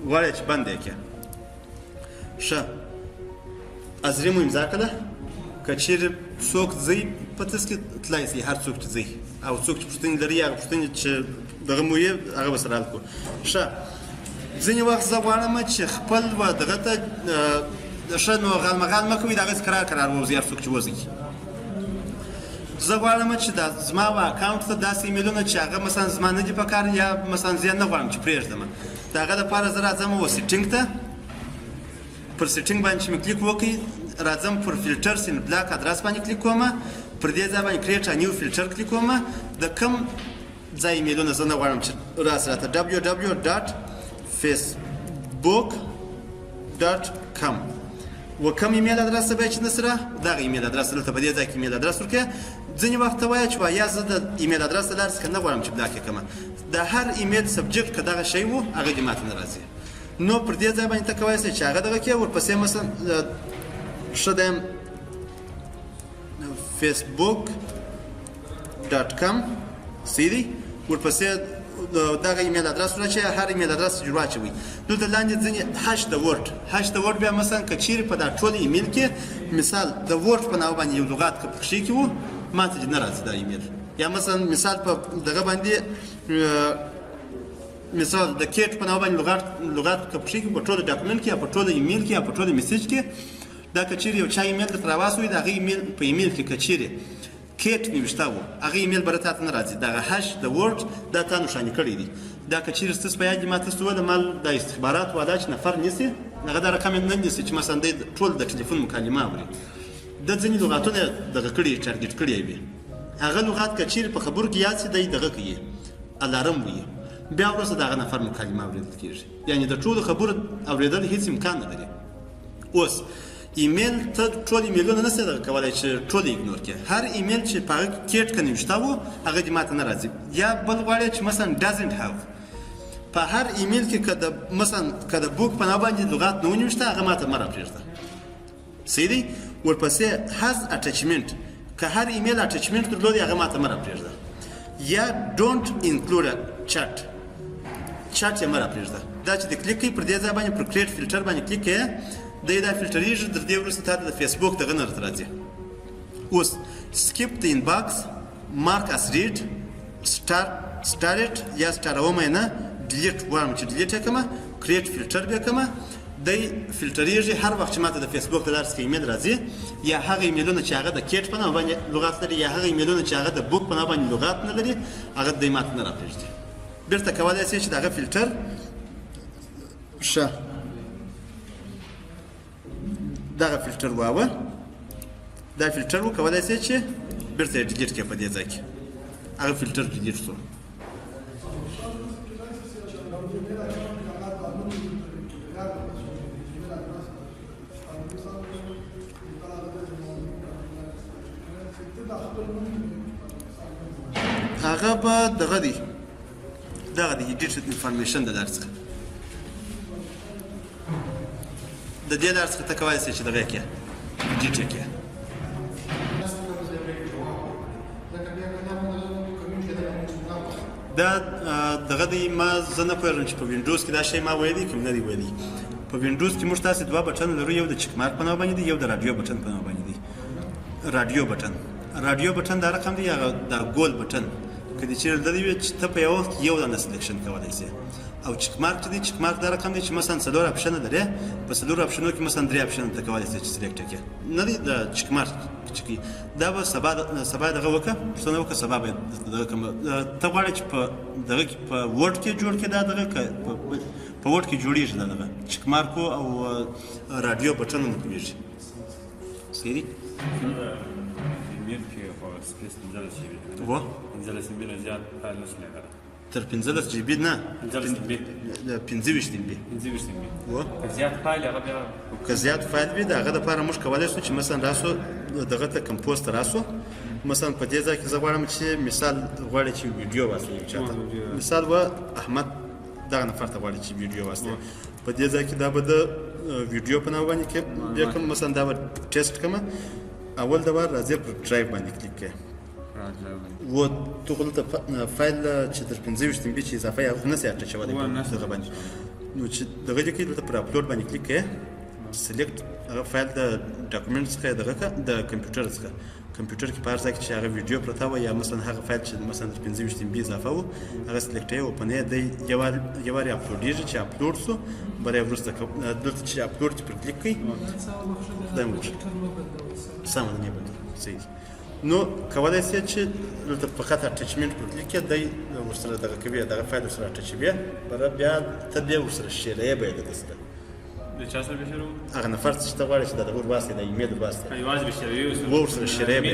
غواړی چې بند یې کړې ښه ازرې مو امضا کړه که چیرې څوک ځئ په تاسو کې تلای شي هر څوک چې ځئ او څوک چې پوښتنې لري هغه پوښتنې چې دغه مو یې هغه به سره حل کړو ښه ځینې وخت زه غواړم چې خپل و دغه ته ښه نو غالمغال مه کوئ د هغسې کرار ووځئ هر څوک چې وځئ زه غواړم چې دا زما و اکاونټ ته داسې ایمیلونه چې هغه مثلا زما نه دي په کار یا مثلا زه نه غواړم چې پرېږدم د هغه دپاره زه راځم و سیټینګ ته پر سیټینګ باندې چې مې کلیک وکړئ راځم پر فیلټرز ان بلاک ادرس باندې کلیک کوم پر دې ځای باندې کریټ ا نیو فیلټر کلیک کوم د کوم ځای ایمیلونه زه نه غواړم چې راسه راته www.facebook.com و کوم ایمیل ادرس به چې نسره دغه ایمیل ادرس دلته په دې ځای کې ایمیل ادرس ورکړه ځینې وخت وایي چې یا زه د ایمیل ادرس له لارې څخه نه غواړم چې بلاک یې کړم د هر ایمیل سبجیکټ که دغه شی و هغه دې ماته نه راځي نو پر دې ځای باندې ته کولی شې چې هغه دغه کړې ورپسې مثلا ښه دی facebook.com صحیح دی ورپسې دغه ایمیل ادرس ورچې هر ایمیل ادرس جوړ واچوئ دلته لاندې ځینې هش د ورډ بیا مثلا که چیرې په دا ټول ایمیل کې مثال د ورډ په نامه باندې یو لغات که پکښې کې و ماته دې نه راځي دا ایمیل یا مثلا مثال په دغه باندې مثال د کیټ په نامه باندې لغات که پکښې کې په ټول ډاکومنټ کې یا په ټول ایمیل کې یا په ټول میسیج کې دا که چیرې یو چا ایمیل درته راواستوي د هغه ایمیل په ایمیل کې که چیرې کیټ مې وشته و هغه ایمیل به تا ته نه راځي دغه هش د ورډ دا تا نښاني کړی دي دا که چیرې ستاسو په یاد ما تاسو وویل مال د استخبارات والا چې نفر نیسي هغه دا رقم نه نیسي چې مثلا دی ټول د ټلیفون مکالمه اوري د ځینې لغاتونه دغه کړي ټارګېټ کړي وي هغه لغات که چیرې په خبرو کې یاد شي دی دغه کوي الارم وي بیا وروسته د هغه نفر مکالمه اورېدل کېږي یعنې د ټولو خبرو اورېدل هېڅ امکان نه لري اوس ایمیل ته ټول ایمیلونه نشي دغه کولی چې ټول ایګنور کړي هر ایمیل چې په هغه کې کیټ که نوشته و هغه دې ماته نه راځي یا بل غواړې چې مثلا ډزنټ هاو په هر ایمیل کې که د مثلا که د بوک په نامه باندې لغات نه ونوشته هغه ماته مه راپرېږده صحیح دی ورپسې هز اټچمنټ که هر ایمیل اټچمنټ درلودی هغه ماته مه راپرېږده یا ډونټ انکلوډ چټ یې مه راپرېږده دا چې د کلیک کوي پر دې ځای باندې پر کریټ فیلټر باندې کلیک کوې دی دا فیلټریږي تر دې وروسته تا ته د فیسبوک دغه نه درته راځي اوس سکیپ د انباکس مارک اس ریډ سټارټ یا سټاروم یې نه ډیلیټ غواړم چې ډیلیټ یې کړمه کریټ فیلټر بیا کړمه دی فیلټریږي هر وخت چې ماته د فیسبوک د لارې څخه ایمیل راځي یا هغه ایمیلونه چې هغه د کیټ په نامه باندې لغات لري یا هغه ایمیلونه چې هغه د بوک په نامه باندې لغات نه لري هغه دی ماته نه راپرېږدي بېرته کولی شئ چې د هغه فیلټر ښه دغه فیلټر واوه دا فیلټر و کولی شئ چې بېرته یې ډیلیټ کړئ په دې ځای کې هغه فیلټر ډیلیټ شو هغه به دغه دی ایډیټ انفارمیشن د لارې څخه د دې لارې څخه ته کولی شئ چې دغه یې کړې ایډیټ یې کړې دا دغه دی ما زه نه پوهېږم چې په وینډوز کې دا شی ما ویلی کوم نه دی ویلی په وینډوز کې موږ تاسې دوه بټن لرو یو د چک مارک په نامه باندې دی یو د راډیو بټن په نامه باندې دی راډیو بټن دا رقم دی هغه دا ګول بټن که دې چیرې دلی وي چې ته په یو وخت کې یو دانه سلیکشن کولی شې او چک مارک چې دی چک مارک دا رقم دی چې مثلا څلور اپشنه لري په څلورو اپشنو کې مثلا درې اپشنه ته کولی شې چې سلیکټ یې کړې نه دی د چک مارک چې دا به سبا دغه وکړه پوښتنه وکړه سبا به دغه کوم ته غواړې چې په دغه کې په ورډ کې جوړ کړې دا دغه په ورډ کې جوړېږي دا دغه چک مارکو او راډیو بټنونه کوېږي صحیح دی ایمیل کې خو سپیس 15 جی بي و 15 جی بي نه زیات فایل نشي لګره تر 15 جی بي نه 15 جی بي 15 جی بي و زیات فایل هغه بیا که زیات فایل وي د هغه دپاره موږ کولی شو چې مثلا راسو دغه ته کمپوز ته راسو مثلا په دې ځای کې زه غواړم چې مثال غواړي چې ویډیو واستوي یو چا ته مثال و احمد دغه نفر ته غواړي چې ویډیو واستوي په دې ځای کې دا به د ویډیو په نامه باندې بیا کوم مثلا دا به ټیسټ کومه اول د بار راځي پر ډرایو باندې کلیک کړئ و ته خو دلته فایل چې تر 25 MB چې اضافه یې هغه نه سي اټچولی دغه باندې نو چې دغه کې دلته پر اپلوډ باندې کلیک کړې سلیکټ هغه فایل د ډاکومنټ څخه دغه د کمپیوټر څخه کمپیوټر کې په هر ځای کې چې هغه ویډیو پرته وه یا مثلا هغه فایل چې مثلا 25 MB اضافه و هغه سلیکټ یې اوپن یې دی یو وارې اپلوډېږي چې اپلوډ سو بیا یې وروسته دلته چې اپلوډ چې پر کلیک کړئ خدای مو وبخښي سمه ده نه بندوم صحیح نو کولی شئ چې دلته فقط اټچمنټ پر کلیک کړئ دی ورسره دغه کوي دغه فایل ورسره اټچوي بیا ته بیا ورسره شیرې به یې دغه سره د چا سره به شروع هغه نفر چې ته غواړې چې د دغه واسطه د ایمیل واسطه یوازې به شروع ورسره شیرې به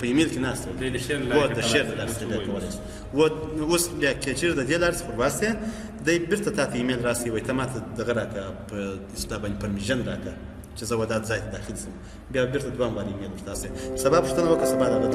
په ایمیل کې ناست د شیر د شیر د لارې بیا کولی شي اوس بیا که چېرې د دې لارې څخه واسطه دی بېرته تا ته ایمیل راسي وایي ته ماته دغه راکړه په اصطلاح باندې پرمیژن راکړه چې زه وداد ځای ته داخل شم بیا بېرته دوام وارې ایمیل ورته راسي سبا پوښتنه وکړه سبا دغه